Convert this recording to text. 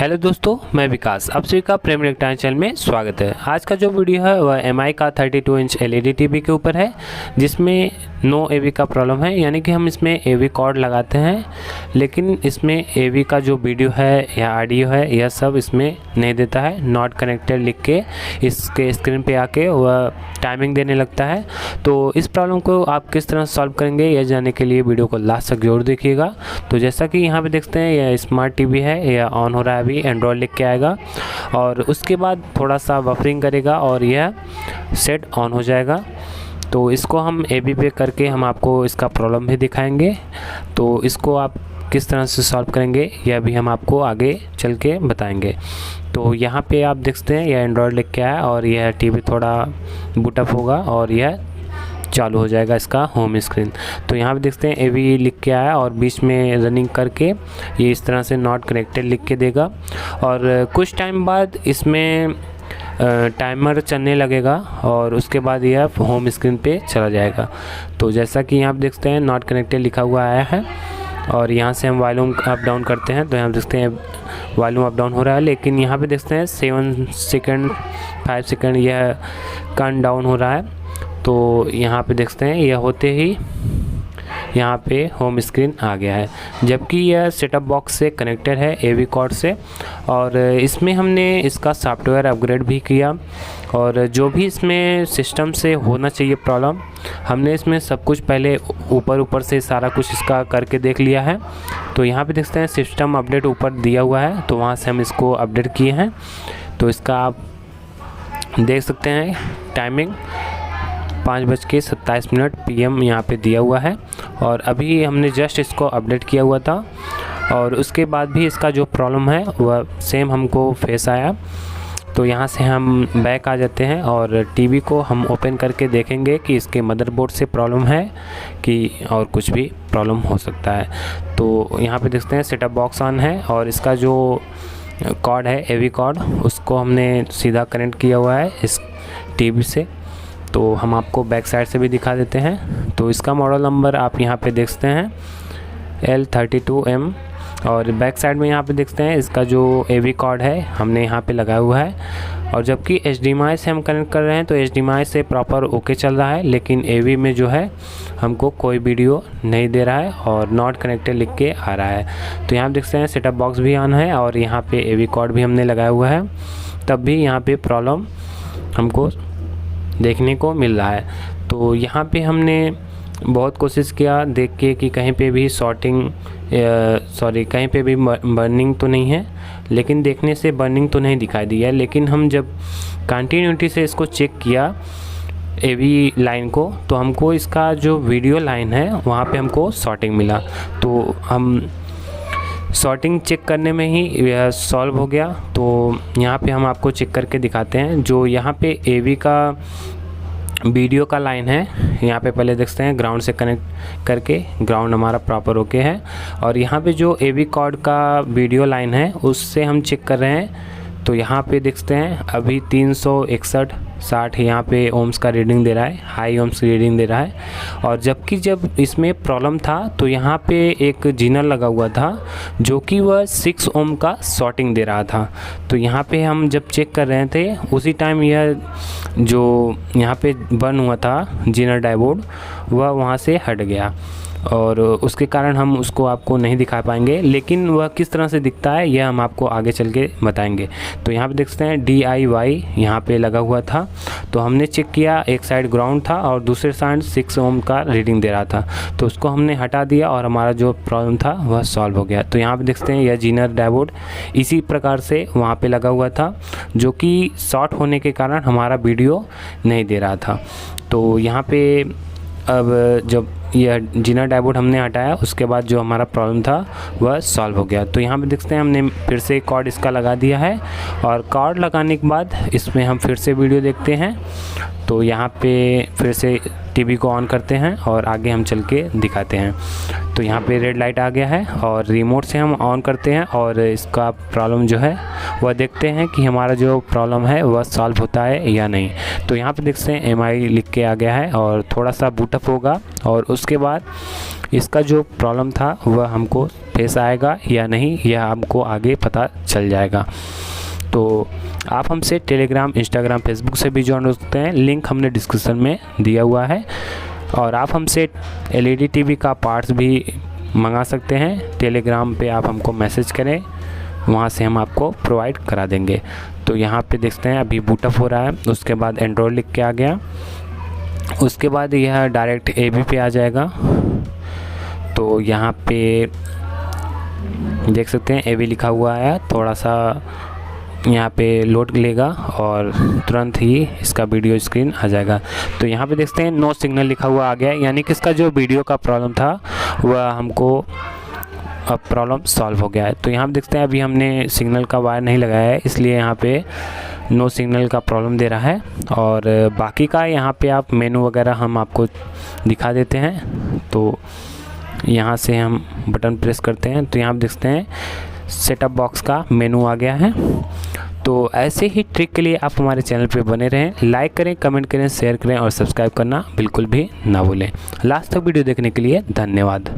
Hello दोस्तों, मैं विकास। आप सभी का प्रेम इलेक्ट्रॉनिक चैनल में स्वागत है। आज का जो वीडियो है वह एमआई का 32 इंच एलईडी टीवी के ऊपर है, जिसमें नो एवी का प्रॉब्लम है। यानी कि हम इसमें एवी कॉर्ड लगाते हैं, लेकिन इसमें एवी का जो वीडियो है या ऑडियो है यह सब इसमें नहीं देता है। नॉट कनेक्टेड लिख के इसके स्क्रीन पे आके वह टाइमिंग देने लगता है। तो इस प्रॉब्लम को आप किस तरह सॉल्व करेंगे यह जानने के लिए वीडियो को लास्ट तक जरूर देखिएगा। तो जैसा कि यहाँ पे देखते हैं यह स्मार्ट टीवी है, यह ऑन हो रहा है, अभी एंड्रॉयड लिख के आएगा और उसके बाद थोड़ा सा बफरिंग करेगा और यह सेट ऑन हो जाएगा। तो इसको हम एवी पे करके हम आपको इसका प्रॉब्लम भी दिखाएंगे। तो इसको आप किस तरह से सॉल्व करेंगे यह भी हम आपको आगे चल के बताएंगे। तो यहाँ पे आप देखते हैं यह एंड्रॉयड लिख के आया और यह टीवी थोड़ा बूटअप होगा और यह चालू हो जाएगा इसका होम स्क्रीन। तो यहाँ पे देखते हैं एवी लिख के आया और बीच में रनिंग करके ये इस तरह से नॉट कनेक्टेड लिख के देगा और कुछ टाइम बाद इसमें टाइमर चलने लगेगा और उसके बाद यह होम स्क्रीन पे चला जाएगा। तो जैसा कि यहाँ पे देखते हैं नॉट कनेक्टेड लिखा हुआ आया है और यहाँ से हम वॉल्यूम अप डाउन करते हैं तो यहाँ देखते हैं वॉल्यूम अप डाउन हो रहा है, लेकिन यहाँ पे देखते हैं 7 सेकंड 5 सेकंड यह काउंट डाउन हो रहा है। तो यहाँ पे देखते हैं यह होते ही यहाँ पे होम स्क्रीन आ गया है, जबकि यह सेटअप बॉक्स से कनेक्टेड है एवी कॉर्ड से। और इसमें हमने इसका सॉफ्टवेयर अपग्रेड भी किया और जो भी इसमें सिस्टम से होना चाहिए प्रॉब्लम, हमने इसमें सब कुछ पहले ऊपर से सारा कुछ इसका करके देख लिया है। तो यहाँ पे देखते हैं सिस्टम अपडेट ऊपर दिया हुआ है, तो वहाँ से हम इसको अपडेट किए हैं। तो इसका आप देख सकते हैं टाइमिंग 5:27 PM यहाँ पे दिया हुआ है और अभी हमने जस्ट इसको अपडेट किया हुआ था और उसके बाद भी इसका जो प्रॉब्लम है वह सेम हमको फेस आया। तो यहाँ से हम बैक आ जाते हैं और टीवी को हम ओपन करके देखेंगे कि इसके मदरबोर्ड से प्रॉब्लम है कि और कुछ भी प्रॉब्लम हो सकता है। तो यहाँ पे देखते हैं सेटअप बॉक्स ऑन है और इसका जो कॉर्ड है एवी कॉर्ड उसको हमने सीधा कनेक्ट किया हुआ है इस टीवी से। तो हम आपको बैक साइड से भी दिखा देते हैं। तो इसका मॉडल नंबर आप यहाँ पे देखते हैं L32M और बैक साइड में यहाँ पे देखते हैं इसका जो एवी कॉर्ड है हमने यहाँ पे लगाया हुआ है। और जबकि HDMI से हम कनेक्ट कर रहे हैं तो HDMI से प्रॉपर ओके चल रहा है, लेकिन एवी में जो है हमको कोई वीडियो नहीं दे रहा है और नॉट कनेक्टेड लिख के आ रहा है। तो यहाँ देखते हैं सेटअप बॉक्स भी ऑन है और यहाँ पे एवी कॉर्ड भी हमने लगाया हुआ है, तब भी यहाँ पे प्रॉब्लम हमको देखने को मिल रहा है। तो यहाँ पे हमने बहुत कोशिश किया देख के कि कहीं पे भी कहीं पे भी बर्निंग तो नहीं है, लेकिन देखने से बर्निंग तो नहीं दिखाई दी है। लेकिन हम जब कंटिन्यूटी से इसको चेक किया एवी लाइन को, तो हमको इसका जो वीडियो लाइन है वहाँ पे हमको शॉर्टिंग मिला। तो हम शॉर्टिंग चेक करने में ही यह सॉल्व हो गया। तो यहाँ पे हम आपको चेक करके दिखाते हैं। जो यहाँ पे एवी का वीडियो का लाइन है, यहाँ पे पहले देखते हैं ग्राउंड से कनेक्ट करके ग्राउंड हमारा प्रॉपर ओके है और यहाँ पे जो एवी कॉर्ड का वीडियो लाइन है उससे हम चेक कर रहे हैं। तो यहाँ पे देखते हैं अभी 361/60 यहाँ पे ओम्स का रीडिंग दे रहा है, हाई ओम्स रीडिंग दे रहा है। और जबकि जब इसमें प्रॉब्लम था तो यहाँ पे एक जीनर लगा हुआ था जो कि वह 6 ओम का शॉर्टिंग दे रहा था। तो यहाँ पे हम जब चेक कर रहे थे उसी टाइम यह जो यहाँ पे बर्न हुआ था जीनर डायोड वह वहाँ से हट गया और उसके कारण हम उसको आपको नहीं दिखा पाएंगे, लेकिन वह किस तरह से दिखता है यह हम आपको आगे चल के बताएंगे। तो यहाँ पे देखते हैं DIY यहाँ पे लगा हुआ था, तो हमने चेक किया एक साइड ग्राउंड था और दूसरे साइड 6 ओम का रीडिंग दे रहा था। तो उसको हमने हटा दिया और हमारा जो प्रॉब्लम था वह सॉल्व हो गया। तो यहाँ पे देखते हैं यह जीनर डायोड इसी प्रकार से वहाँ पे लगा हुआ था, जो कि शॉर्ट होने के कारण हमारा वीडियो नहीं दे रहा था। तो यहाँ पे अब जब यह जीनर डायोड हमने हटाया उसके बाद जो हमारा प्रॉब्लम था वह सॉल्व हो गया। तो यहाँ पे देखते हैं हमने फिर से कॉर्ड इसका लगा दिया है और कॉर्ड लगाने के बाद इसमें हम फिर से वीडियो देखते हैं। तो यहाँ पे फिर से टीवी को ऑन करते हैं और आगे हम चल के दिखाते हैं। तो यहाँ पे रेड लाइट आ गया है और रिमोट से हम ऑन करते हैं और इसका प्रॉब्लम जो है वह देखते हैं कि हमारा जो प्रॉब्लम है वह सॉल्व होता है या नहीं। तो यहाँ पे देखते हैं MI लिख के आ गया है और थोड़ा सा बूटअप होगा और उसके बाद इसका जो प्रॉब्लम था वह हमको फेस आएगा या नहीं, यह हमको आगे पता चल जाएगा। तो आप हमसे टेलीग्राम, इंस्टाग्राम, फेसबुक से भी ज्वाइन हो सकते हैं, लिंक हमने डिस्क्रिप्शन में दिया हुआ है। और आप हमसे LED TV का पार्ट्स भी मंगा सकते हैं। टेलीग्राम पे आप हमको मैसेज करें, वहाँ से हम आपको प्रोवाइड करा देंगे। तो यहाँ पे देखते हैं अभी बूटअप हो रहा है, उसके बाद एंड्रॉयड लिख के आ गया, उसके बाद यह डायरेक्ट AV पे आ जाएगा। तो यहाँ पे देख सकते हैं AV लिखा हुआ है, थोड़ा सा यहाँ पे लोड लेगा और तुरंत ही इसका वीडियो स्क्रीन आ जाएगा। तो यहाँ पे देखते हैं नो सिग्नल लिखा हुआ आ गया, यानी कि इसका जो वीडियो का प्रॉब्लम था वह हमको अब प्रॉब्लम सॉल्व हो गया है। तो यहाँ पे देखते हैं अभी हमने सिग्नल का वायर नहीं लगाया है, इसलिए यहाँ पे नो सिग्नल का प्रॉब्लम दे रहा है। और बाकी का यहाँ पे आप मेनू वगैरह हम आपको दिखा देते हैं। तो यहाँ से हम बटन प्रेस करते हैं तो यहाँ पे देखते हैं सेटअप बॉक्स का मेनू आ गया है। तो ऐसे ही ट्रिक के लिए आप हमारे चैनल पे बने रहें, लाइक करें, कमेंट करें, शेयर करें और सब्सक्राइब करना बिल्कुल भी ना भूलें। लास्ट तक वीडियो देखने के लिए धन्यवाद।